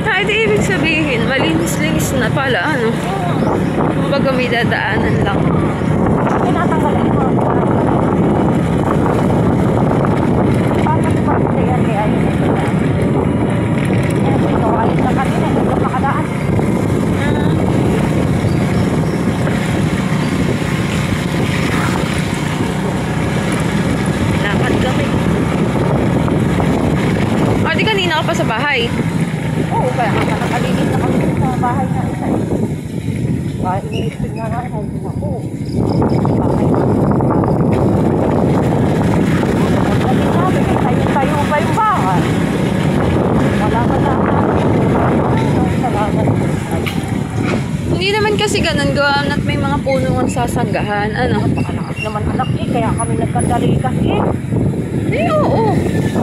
Ay, di ibig sabihin, malinis-linis na pala, ano? Kumbaga may dadaanan lang. Tinatanggalan yung mga bakit pa kaya kaya yun ito ayos na kanina ito makadaan Lakad kami. Ah, di kanina ka pa sa bahay? oo kaya nakakalinis na kami sa bahay na isa kahit iniisip nga nga ako bahay tayo ba yung bahay? Wala ka na. Salamat. Hindi naman kasi ganun, gawa at may mga punong sasanggahan. Ano? Napakalakas naman anak eh. Kaya kami nagkandali kasi. Eh, oo.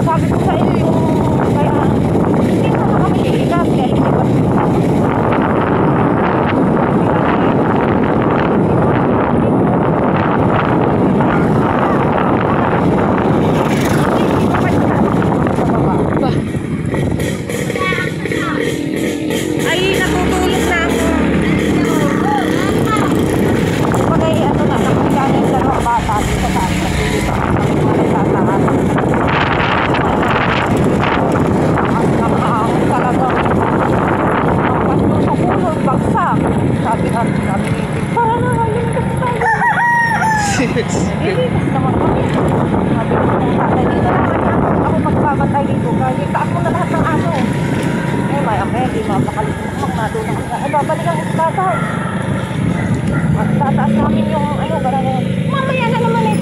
Sabi ko sa iyo yung kaya hindi na kami ligas. Kaya hindi ba ay natutulog na ako. Pagay ano na nakakagaling yung dalawang bata dito sa akin. Nagtatahan. Ang nakahangin talaga. Ang pasto sa puno, bagsak. Sabi ni para na ngayon kasi ilipas naman kami. Sabi ko kung tatay dito naman ako magpapatay dito. Kaya taas mo na lahat ng aso. Eh, may hindi mapakalimutan madunang ka. Ay, babalik ang tatay. At tataas namin yung ano, gano'n. Mamaya na naman eh,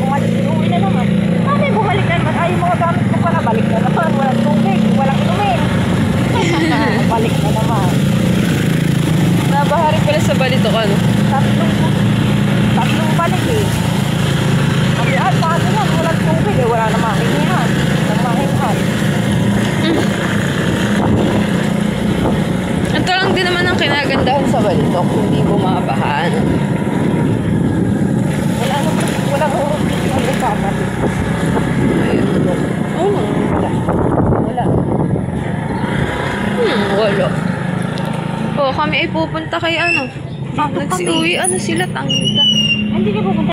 uwi na naman. Mamaya bumalik na naman. Ay, yung mga gamit ko pala, balik na naman. Walang tubig, walang inumin. Balik na naman. Nabahari pala sa balito ka, no? Tatlong balik eh. Sabi, paano na, walang tubig eh, wala na mahingihan. Walang mahingihan. Ito lang din naman ang kinagandahan sa balitok, hindi bumabahan. Walang urong dito ang usapan. Ayun. Oo. Wala. Wala. Oh, kami ay pupunta kay ano. Nagsiuwi, ano sila, Tangga. Hindi ka pupunta.